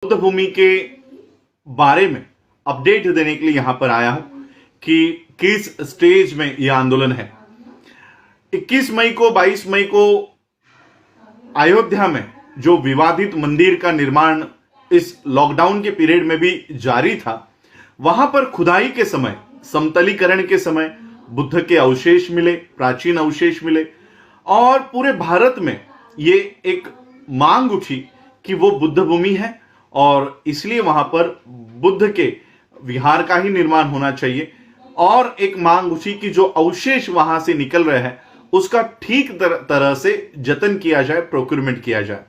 बुद्ध भूमि के बारे में अपडेट देने के लिए यहां पर आया हूं कि किस स्टेज में यह आंदोलन है। 21 मई को 22 मई को अयोध्या में जो विवादित मंदिर का निर्माण इस लॉकडाउन के पीरियड में भी जारी था, वहां पर खुदाई के समय, समतलीकरण के समय बुद्ध के अवशेष मिले, प्राचीन अवशेष मिले और पूरे भारत में ये एक मांग उठी कि वो बुद्ध भूमि है और इसलिए वहां पर बुद्ध के विहार का ही निर्माण होना चाहिए। और एक मांग उठी कि जो अवशेष वहां से निकल रहे हैं उसका ठीक तरह से जतन किया जाए, प्रोक्योरमेंट किया जाए।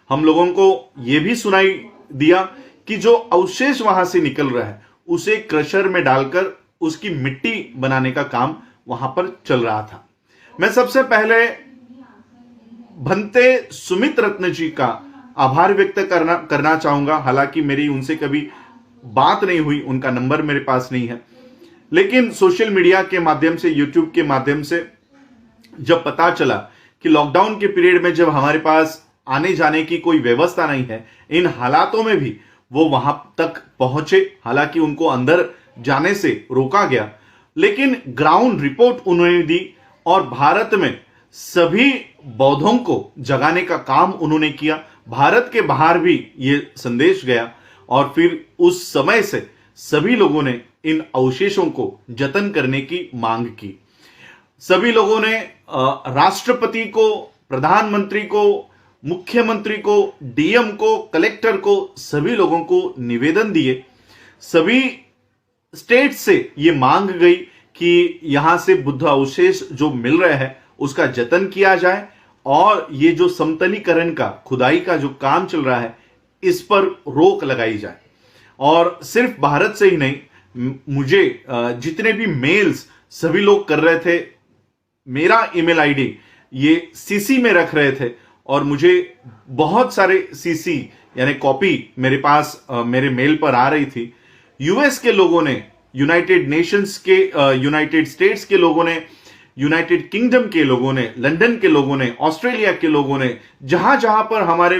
हम लोगों को यह भी सुनाई दिया कि जो अवशेष वहां से निकल रहा है उसे क्रशर में डालकर उसकी मिट्टी बनाने का काम वहां पर चल रहा था। मैं सबसे पहले भंते सुमित रत्न जी का आभार व्यक्त करना चाहूंगा। हालांकि मेरी उनसे कभी बात नहीं हुई, उनका नंबर मेरे पास नहीं है, लेकिन सोशल मीडिया के माध्यम से, यूट्यूब के माध्यम से जब पता चला कि लॉकडाउन के पीरियड में जब हमारे पास आने जाने की कोई व्यवस्था नहीं है, इन हालातों में भी वो वहां तक पहुंचे। हालांकि उनको अंदर जाने से रोका गया, लेकिन ग्राउंड रिपोर्ट उन्होंने दी और भारत में सभी बौद्धों को जगाने का काम उन्होंने किया। भारत के बाहर भी ये संदेश गया और फिर उस समय से सभी लोगों ने इन अवशेषों को जतन करने की मांग की। सभी लोगों ने राष्ट्रपति को, प्रधानमंत्री को, मुख्यमंत्री को, डीएम को, कलेक्टर को, सभी लोगों को निवेदन दिए। सभी स्टेट से ये मांग गई कि यहां से बुद्ध अवशेष जो मिल रहे हैं उसका जतन किया जाए और ये जो समतलीकरण का, खुदाई का जो काम चल रहा है इस पर रोक लगाई जाए। और सिर्फ भारत से ही नहीं, मुझे जितने भी मेल्स सभी लोग कर रहे थे, मेरा ईमेल आईडी ये सीसी में रख रहे थे और मुझे बहुत सारे सीसी यानी कॉपी मेरे पास मेरे मेल पर आ रही थी। यूएस के लोगों ने, यूनाइटेड नेशंस के, यूनाइटेड स्टेट्स के लोगों ने, यूनाइटेड किंगडम के लोगों ने, लंदन के लोगों ने, ऑस्ट्रेलिया के लोगों ने, जहां जहां पर हमारे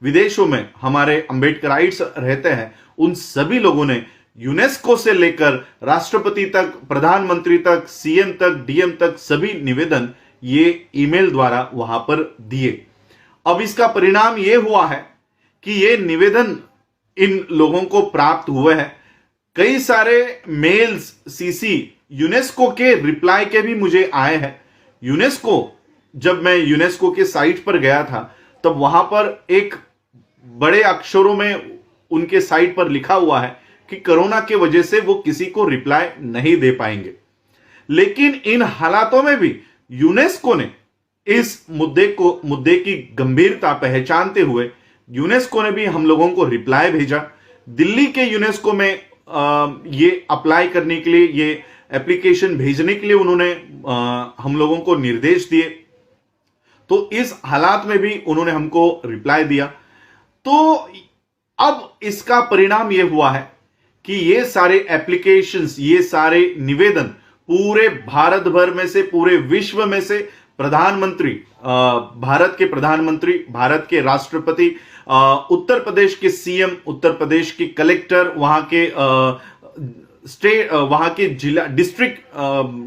विदेशों में हमारे अम्बेडकराइट्स रहते हैं, उन सभी लोगों ने यूनेस्को से लेकर राष्ट्रपति तक, प्रधानमंत्री तक, सीएम तक, डीएम तक सभी निवेदन ये ईमेल द्वारा वहां पर दिए। अब इसका परिणाम ये हुआ है कि ये निवेदन इन लोगों को प्राप्त हुए हैं। कई सारे मेल्स, सीसी यूनेस्को के रिप्लाई के भी मुझे आए हैं। यूनेस्को, जब मैं यूनेस्को के साइट पर गया था तब वहां पर एक बड़े अक्षरों में उनके साइट पर लिखा हुआ है कि कोरोना के वजह से वो किसी को रिप्लाई नहीं दे पाएंगे। लेकिन इन हालातों में भी यूनेस्को ने इस मुद्दे की गंभीरता पहचानते हुए यूनेस्को ने भी हम लोगों को रिप्लाई भेजा। दिल्ली के यूनेस्को में ये अप्लाई करने के लिए, ये एप्लीकेशन भेजने के लिए उन्होंने हम लोगों को निर्देश दिए। तो इस हालात में भी उन्होंने हमको रिप्लाई दिया। तो अब इसका परिणाम यह हुआ है कि ये सारे एप्लीकेशंस, ये सारे निवेदन पूरे भारत भर में से, पूरे विश्व में से प्रधानमंत्री, भारत के प्रधानमंत्री, भारत के राष्ट्रपति, उत्तर प्रदेश के सीएम, उत्तर प्रदेश के कलेक्टर, वहां के स्टेट, वहां के जिला, डिस्ट्रिक्ट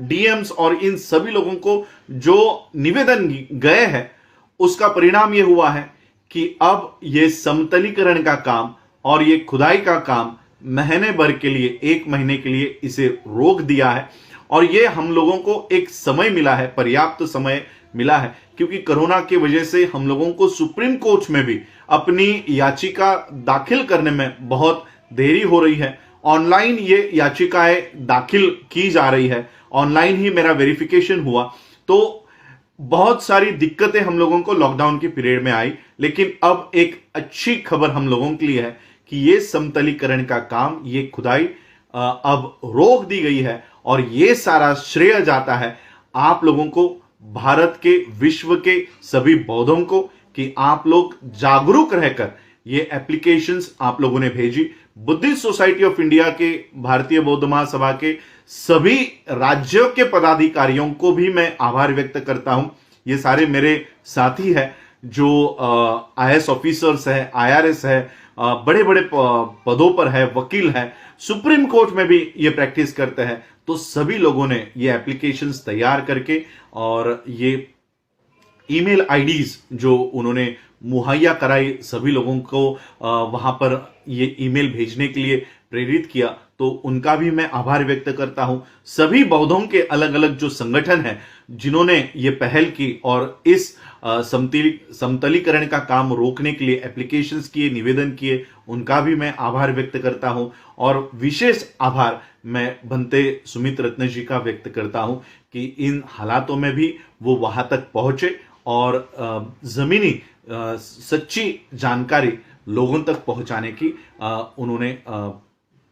डीएम्स और इन सभी लोगों को जो निवेदन गए हैं, उसका परिणाम यह हुआ है कि अब यह समतलीकरण का काम और ये खुदाई का काम महीने भर के लिए, 1 महीने के लिए इसे रोक दिया है। और ये हम लोगों को एक समय मिला है, पर्याप्त समय मिला है, क्योंकि कोरोना की वजह से हम लोगों को सुप्रीम कोर्ट में भी अपनी याचिका दाखिल करने में बहुत देरी हो रही है। ऑनलाइन ये याचिकाएं दाखिल की जा रही है, ऑनलाइन ही मेरा वेरिफिकेशन हुआ। तो बहुत सारी दिक्कतें हम लोगों को लॉकडाउन के पीरियड में आई, लेकिन अब एक अच्छी खबर हम लोगों के लिए है कि ये समतलीकरण का काम, ये खुदाई अब रोक दी गई है। और ये सारा श्रेय जाता है आप लोगों को, भारत के, विश्व के सभी बौद्धों को, कि आप लोग जागरूक रहकर ये एप्लीकेशंस आप लोगों ने भेजी। बुद्धिस्ट सोसाइटी ऑफ इंडिया के, भारतीय बौद्ध महासभा के सभी राज्यों के पदाधिकारियों को भी मैं आभार व्यक्त करता हूं। ये सारे मेरे साथी हैं जो आईएएस ऑफिसर्स है, आईआरएस है, बड़े बड़े पदों पर है, वकील है, सुप्रीम कोर्ट में भी ये प्रैक्टिस करते हैं। तो सभी लोगों ने ये एप्लीकेशंस तैयार करके और ये ईमेल आईडीज जो उन्होंने मुहैया कराई, सभी लोगों को वहां पर ये ईमेल भेजने के लिए प्रेरित किया, तो उनका भी मैं आभार व्यक्त करता हूं। सभी बौद्धों के अलग अलग जो संगठन हैं जिन्होंने ये पहल की और इस समतलीकरण का काम रोकने के लिए एप्लीकेशंस किए, निवेदन किए, उनका भी मैं आभार व्यक्त करता हूं। और विशेष आभार मैं बनते सुमित रत्न जी का व्यक्त करता हूं कि इन हालातों में भी वो वहां तक पहुंचे और जमीनी सच्ची जानकारी लोगों तक पहुंचाने की उन्होंने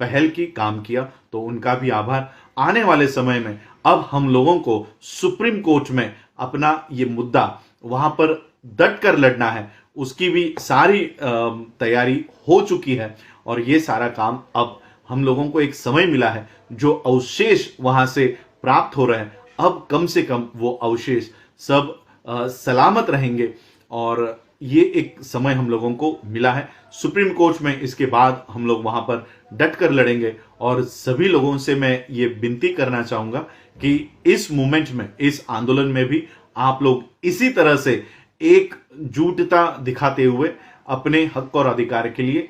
पहल की, काम किया। तो उनका भी आभार। आने वाले समय में अब हम लोगों को सुप्रीम कोर्ट में अपना ये मुद्दा वहां पर डट कर लड़ना है, उसकी भी सारी तैयारी हो चुकी है। और ये सारा काम अब हम लोगों को एक समय मिला है, जो अवशेष वहां से प्राप्त हो रहे हैं, अब कम से कम वो अवशेष सब सलामत रहेंगे। और ये एक समय हम लोगों को मिला है सुप्रीम कोर्ट में। इसके बाद हम लोग वहां पर डट कर लड़ेंगे। और सभी लोगों से मैं ये विनती करना चाहूंगा कि इस मूवमेंट में, इस आंदोलन में भी आप लोग इसी तरह से एकजुटता दिखाते हुए अपने हक और अधिकार के लिए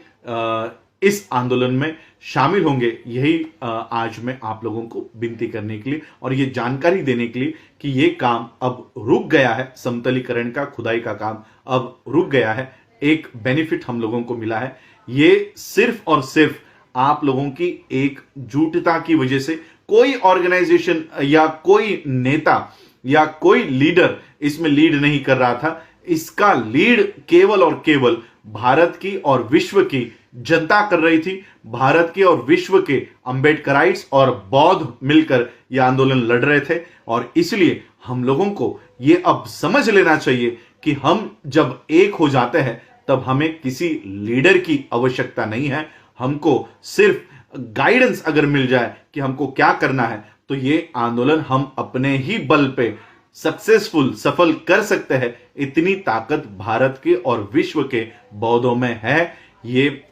इस आंदोलन में शामिल होंगे। यही आज मैं आप लोगों को विनती करने के लिए और ये जानकारी देने के लिए कि ये काम अब रुक गया है, समतलीकरण का, खुदाई का काम अब रुक गया है। एक बेनिफिट हम लोगों को मिला है, ये सिर्फ और सिर्फ आप लोगों की एकजुटता की वजह से। कोई ऑर्गेनाइजेशन या कोई नेता या कोई लीडर इसमें लीड नहीं कर रहा था। इसका लीड केवल और केवल भारत की और विश्व की जनता कर रही थी। भारत के और विश्व के अंबेडकराइट्स और बौद्ध मिलकर यह आंदोलन लड़ रहे थे। और इसलिए हम लोगों को यह अब समझ लेना चाहिए कि हम जब एक हो जाते हैं तब हमें किसी लीडर की आवश्यकता नहीं है। हमको सिर्फ गाइडेंस अगर मिल जाए कि हमको क्या करना है, तो ये आंदोलन हम अपने ही बल पे सफल कर सकते हैं। इतनी ताकत भारत के और विश्व के बौद्धों में है। ये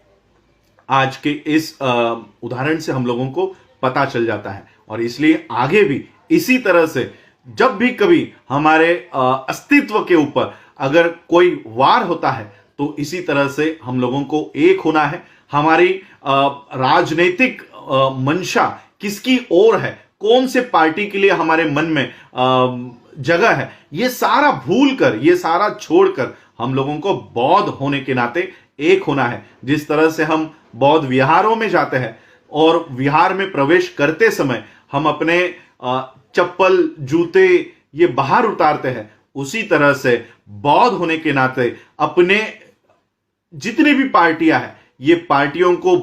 आज के इस उदाहरण से हम लोगों को पता चल जाता है। और इसलिए आगे भी इसी तरह से जब भी कभी हमारे अस्तित्व के ऊपर अगर कोई वार होता है, तो इसी तरह से हम लोगों को एक होना है। हमारी राजनीतिक मंशा किसकी ओर है, कौन से पार्टी के लिए हमारे मन में जगह है, ये सारा भूल कर, ये सारा छोड़कर हम लोगों को बौद्ध होने के नाते एक होना है। जिस तरह से हम बौद्ध विहारों में जाते हैं और विहार में प्रवेश करते समय हम अपने चप्पल, जूते ये बाहर उतारते हैं, उसी तरह से बौद्ध होने के नाते अपने जितनी भी पार्टियां हैं, ये पार्टियों को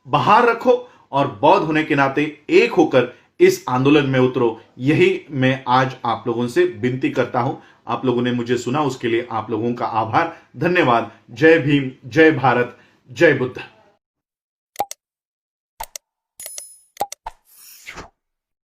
बाहर रखो और बौद्ध होने के नाते एक होकर इस आंदोलन में उतरो। यही मैं आज आप लोगों से विनती करता हूं। आप लोगों ने मुझे सुना, उसके लिए आप लोगों का आभार, धन्यवाद। जय भीम, जय भारत, जय बुद्ध।